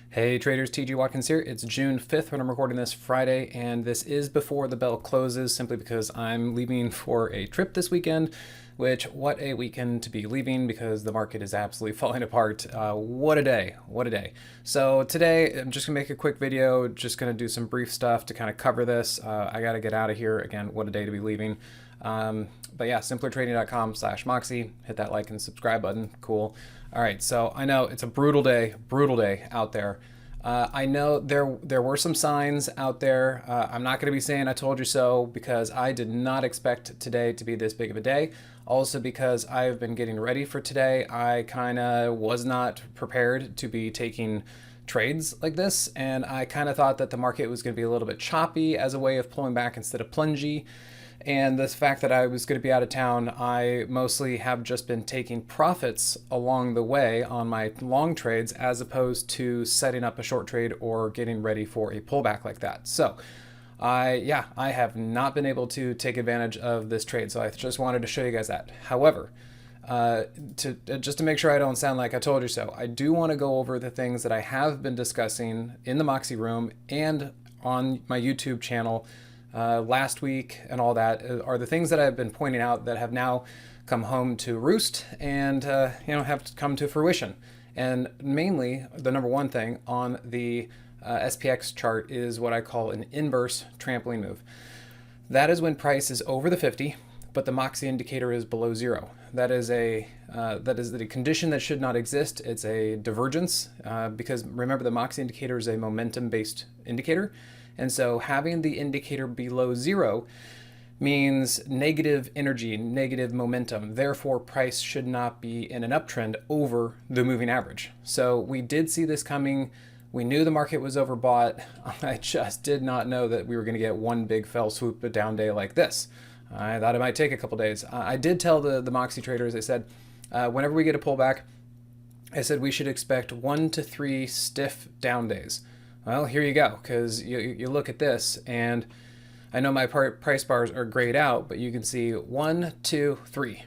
Hey traders, TG Watkins here. It's June 5th when I'm recording this Friday, and this is before the bell closes simply because I'm leaving for a trip this weekend, which, what a weekend to be leaving because the market is absolutely falling apart. What a day, what a day. So today I'm just gonna make a quick video, just gonna do some brief stuff to kind of cover this. I gotta get out of here. Again, what a day to be leaving. But yeah, simplertrading.com/Moxie. Hit that like and subscribe button. Cool. All right, so I know it's a brutal day out there. I know there were some signs out there. I'm not going to be saying I told you so because I did not expect today to be this big of a day. Also because I've been getting ready for today, I kind of was not prepared to be taking trades like this, and I kind of thought that the market was going to be a little bit choppy as a way of pulling back instead of plungy. And the fact that I was going to be out of town, I mostly have just been taking profits along the way on my long trades as opposed to setting up a short trade or getting ready for a pullback like that. So I have not been able to take advantage of this trade. So I just wanted to show you guys that. However, just to make sure I don't sound like I told you so, I do want to go over the things that I have been discussing in the Moxie room and on my YouTube channel last week, and all that are the things that I've been pointing out that have now come home to roost and have come to fruition. And mainly, the number one thing on the SPX chart is what I call an inverse trampoline move. That is when price is over the 50, but the Moxie indicator is below zero. That is a condition that should not exist. It's a divergence because remember, the Moxie indicator is a momentum-based indicator. And so having the indicator below zero means negative energy, negative momentum. Therefore, price should not be in an uptrend over the moving average. So we did see this coming. We knew the market was overbought. I just did not know that we were going to get one big fell swoop, a down day like this. I thought it might take a couple days. I did tell the Moxie traders, I said, whenever we get a pullback, I said we should expect 1 to 3 stiff down days. Well, here you go, because you look at this, and I know my price bars are grayed out, but you can see 1, 2, 3.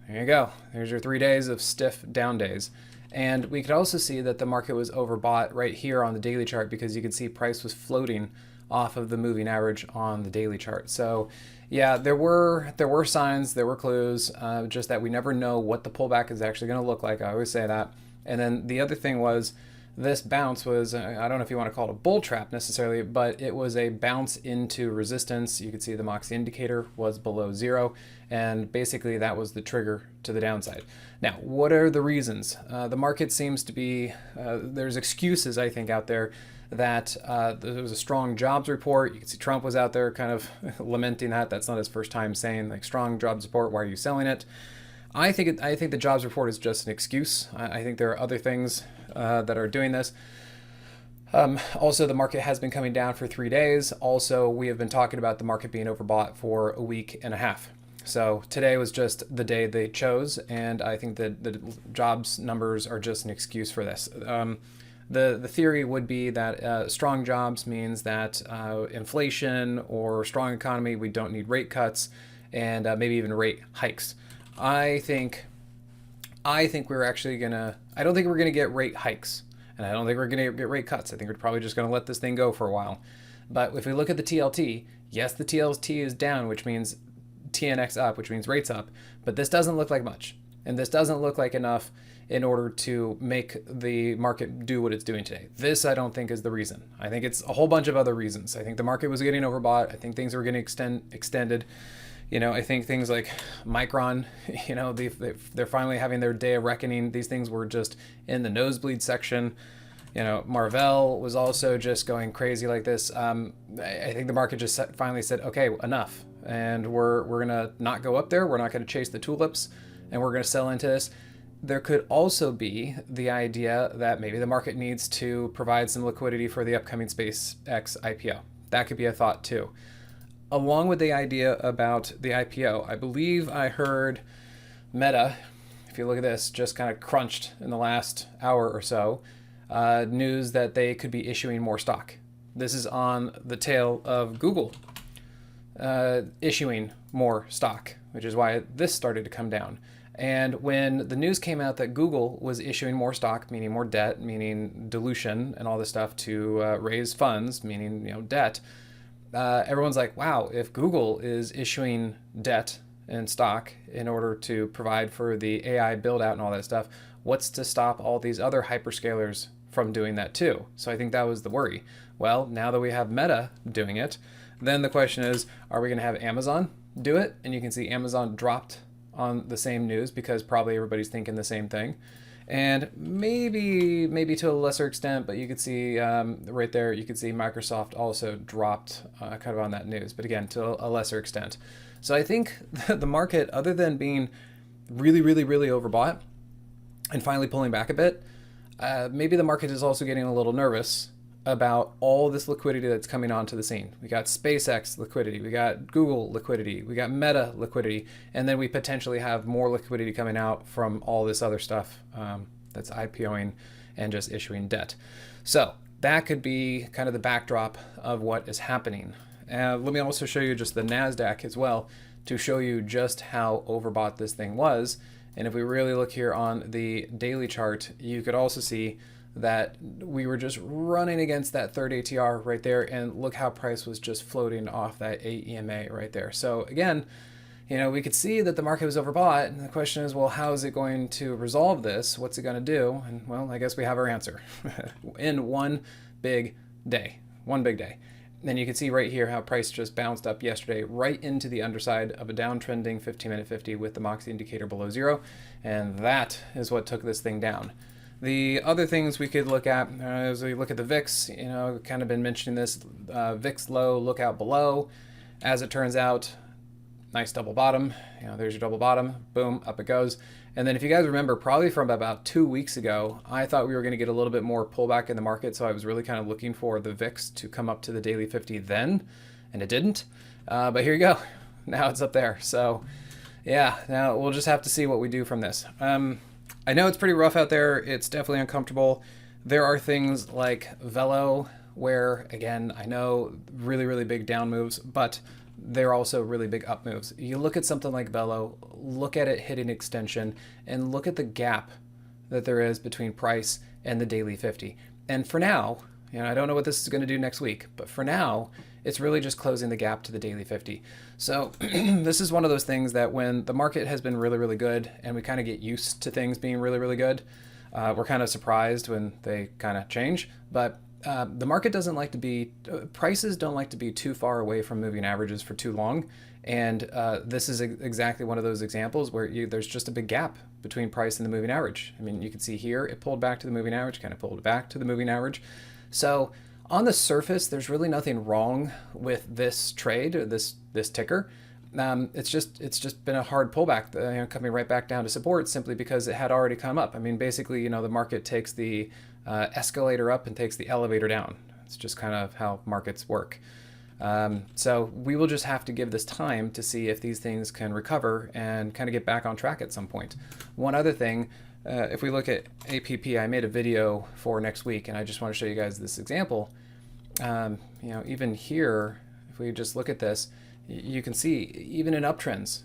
There you go. There's your 3 days of stiff down days. And we could also see that the market was overbought right here on the daily chart because you can see price was floating off of the moving average on the daily chart. So yeah, there were signs, there were clues, just that we never know what the pullback is actually going to look like. I always say that. And then the other thing was, this bounce was, I don't know if you want to call it a bull trap necessarily, but it was a bounce into resistance. You could see the Moxie indicator was below zero, and basically that was the trigger to the downside. Now, what are the reasons? The market seems to be, there's excuses, I think, out there that there was a strong jobs report. You can see Trump was out there kind of lamenting that. That's not his first time saying, like, strong jobs report, why are you selling it? I think the jobs report is just an excuse. I think there are other things that are doing this. Also, the market has been coming down for 3 days. Also, we have been talking about the market being overbought for a week and a half. So today was just the day they chose, and I think that the jobs numbers are just an excuse for this. The theory would be that strong jobs means that inflation or strong economy, we don't need rate cuts and maybe even rate hikes. I think we're actually gonna, I don't think we're gonna get rate hikes, and I don't think we're gonna get rate cuts. I think we're probably just gonna let this thing go for a while. But if we look at the TLT, yes, the TLT is down, which means TNX up, which means rates up, but this doesn't look like much. And this doesn't look like enough in order to make the market do what it's doing today. This, I don't think, is the reason. I think it's a whole bunch of other reasons. I think the market was getting overbought. I think things were getting extended. I think things like Micron, they're finally having their day of reckoning. These things were just in the nosebleed section. Marvell was also just going crazy like this. I think the market just finally said, okay, enough. And we're going to not go up there. We're not going to chase the tulips, and we're going to sell into this. There could also be the idea that maybe the market needs to provide some liquidity for the upcoming SpaceX IPO. That could be a thought too. Along with the idea about the IPO, I believe I heard Meta, if you look at this, just kind of crunched in the last hour or so, news that they could be issuing more stock. This is on the tail of Google issuing more stock, which is why this started to come down. And when the news came out that Google was issuing more stock, meaning more debt, meaning dilution and all this stuff to raise funds, meaning debt, everyone's like, wow, if Google is issuing debt and stock in order to provide for the AI build out and all that stuff, what's to stop all these other hyperscalers from doing that too? So I think that was the worry. Well, now that we have Meta doing it, then the question is, are we going to have Amazon do it? And you can see Amazon dropped on the same news because probably everybody's thinking the same thing. And maybe to a lesser extent, but you could see right there, you could see Microsoft also dropped kind of on that news, but again, to a lesser extent. So I think the market, other than being really, really, really overbought and finally pulling back a bit, maybe the market is also getting a little nervous about all this liquidity that's coming onto the scene. We got SpaceX liquidity, we got Google liquidity, we got Meta liquidity, and then we potentially have more liquidity coming out from all this other stuff that's IPOing and just issuing debt. So that could be kind of the backdrop of what is happening. Let me also show you just the NASDAQ as well to show you just how overbought this thing was. And if we really look here on the daily chart, you could also see that we were just running against that third ATR right there, and look how price was just floating off that AEMA right there. So again, we could see that the market was overbought, and the question is, well, how is it going to resolve this? What's it going to do? And well, I guess we have our answer in one big day. Then you can see right here how price just bounced up yesterday right into the underside of a downtrending 15-minute 50 with the Moxie indicator below zero, and that is what took this thing down. The other things we could look at as we look at the VIX, kind of been mentioning this, VIX low, lookout below. As it turns out, nice double bottom. There's your double bottom, boom, up it goes. And then if you guys remember, probably from about 2 weeks ago, I thought we were going to get a little bit more pullback in the market, so I was really kind of looking for the VIX to come up to the daily 50 then, and it didn't. But here you go. Now it's up there. So yeah, now we'll just have to see what we do from this. I know it's pretty rough out there. It's definitely uncomfortable. There are things like Velo where, again, I know really, really big down moves, but they're also really big up moves. You look at something like Velo, look at it hitting extension, and look at the gap that there is between price and the daily 50. And for now, I don't know what this is going to do next week, but for now, it's really just closing the gap to the daily 50. So this is one of those things that when the market has been really, really good and we kind of get used to things being really, really good, we're kind of surprised when they kind of change. But the market doesn't like to be, prices don't like to be too far away from moving averages for too long. And this is exactly one of those examples where there's just a big gap between price and the moving average. I mean, you can see here, it pulled back to the moving average, kind of pulled back to the moving average. So on the surface, there's really nothing wrong with this trade or this ticker. It's just been a hard pullback, coming right back down to support simply because it had already come up. I mean, basically, the market takes the escalator up and takes the elevator down. It's just kind of how markets work. So we will just have to give this time to see if these things can recover and kind of get back on track at some point. One other thing, if we look at APP, I made a video for next week, and I just want to show you guys this example. Even here, if we just look at this, you can see even in uptrends,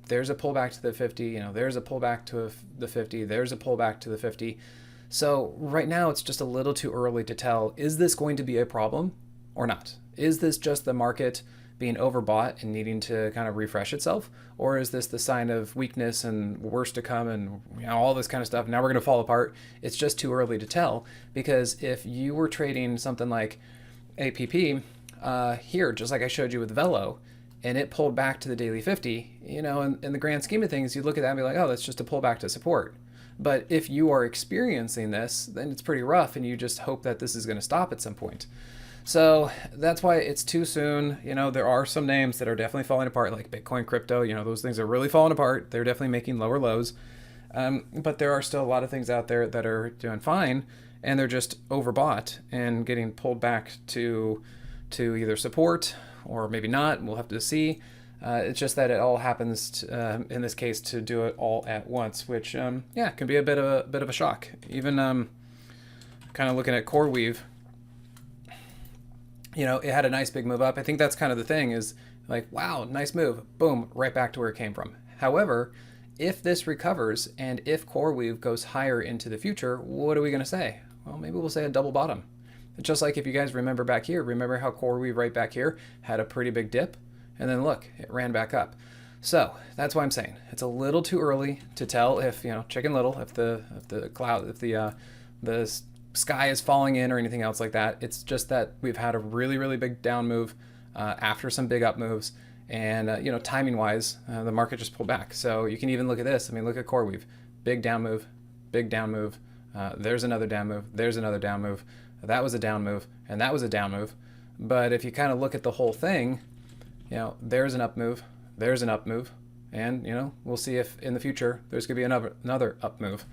there's a pullback to the 50, there's a pullback to the 50, there's a pullback to the 50. So right now, it's just a little too early to tell, is this going to be a problem or not? Is this just the market being overbought and needing to kind of refresh itself? Or is this the sign of weakness and worse to come and all this kind of stuff? Now we're going to fall apart. It's just too early to tell, because if you were trading something like APP here, just like I showed you with Velo, and it pulled back to the daily 50, in the grand scheme of things, you look at that and be like, oh, that's just a pullback to support. But if you are experiencing this, then it's pretty rough, and you just hope that this is going to stop at some point. So that's why it's too soon. There are some names that are definitely falling apart, like Bitcoin, crypto. Those things are really falling apart. They're definitely making lower lows. But there are still a lot of things out there that are doing fine, and they're just overbought and getting pulled back to either support or maybe not. We'll have to see. It's just that it all happens in this case to do it all at once, which can be a bit of a shock. Even kind of looking at CoreWeave. It had a nice big move up. I think that's kind of the thing is like, wow, nice move. Boom, right back to where it came from. However, if this recovers and if CoreWeave goes higher into the future, what are we going to say? Well, maybe we'll say a double bottom. Just like if you guys remember back here, remember how CoreWeave right back here had a pretty big dip, and then look, it ran back up. So that's why I'm saying it's a little too early to tell if, Chicken Little, if the sky is falling in or anything else like that. It's just that we've had a really, really big down move after some big up moves, and timing wise, the market just pulled back. So you can even look at this. I mean, look at CoreWeave, big down move, big down move. There's another down move. There's another down move. That was a down move, and that was a down move. But if you kind of look at the whole thing, there's an up move, there's an up move, and we'll see if in the future there's gonna be another up move.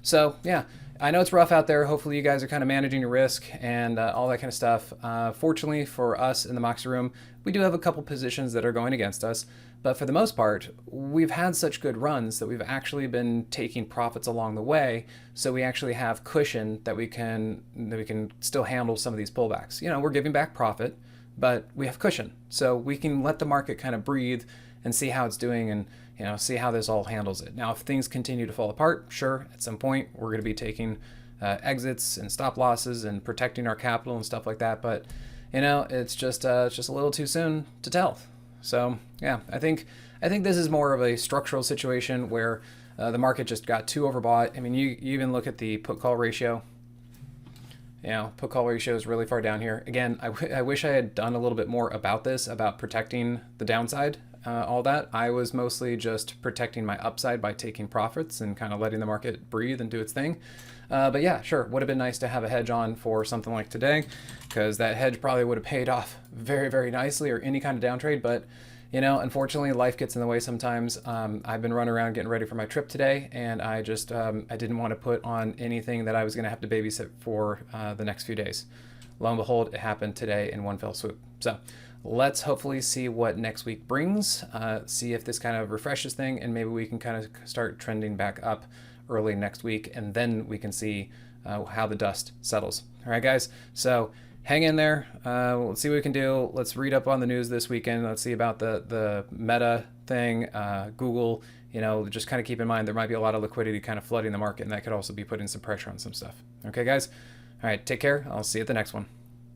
So yeah, I know it's rough out there. Hopefully you guys are kind of managing your risk and all that kind of stuff. Fortunately for us in the Moxie room, we do have a couple positions that are going against us, but for the most part, we've had such good runs that we've actually been taking profits along the way. So we actually have cushion that we can still handle some of these pullbacks. We're giving back profit, but we have cushion, so we can let the market kind of breathe and see how it's doing, and see how this all handles it. Now, if things continue to fall apart, sure, at some point we're going to be taking exits and stop losses and protecting our capital and stuff like that. But it's just a little too soon to tell. So yeah, I think this is more of a structural situation where the market just got too overbought. I mean, you even look at the put call ratio. Put call ratio is really far down here. Again, I wish I had done a little bit more about this, about protecting the downside. All that. I was mostly just protecting my upside by taking profits and kind of letting the market breathe and do its thing. But yeah, sure, would have been nice to have a hedge on for something like today, because that hedge probably would have paid off very, very nicely, or any kind of down trade. But unfortunately, life gets in the way sometimes. I've been running around getting ready for my trip today, and I just I didn't want to put on anything that I was going to have to babysit for the next few days. Lo and behold, it happened today in one fell swoop. So let's hopefully see what next week brings, see if this kind of refreshes thing, and maybe we can kind of start trending back up early next week, and then we can see how the dust settles. All right, guys, so hang in there. Let's see what we can do. Let's read up on the news this weekend. Let's see about the Meta thing, Google. Just kind of keep in mind there might be a lot of liquidity kind of flooding the market, and that could also be putting some pressure on some stuff. Okay, guys? All right, take care. I'll see you at the next one.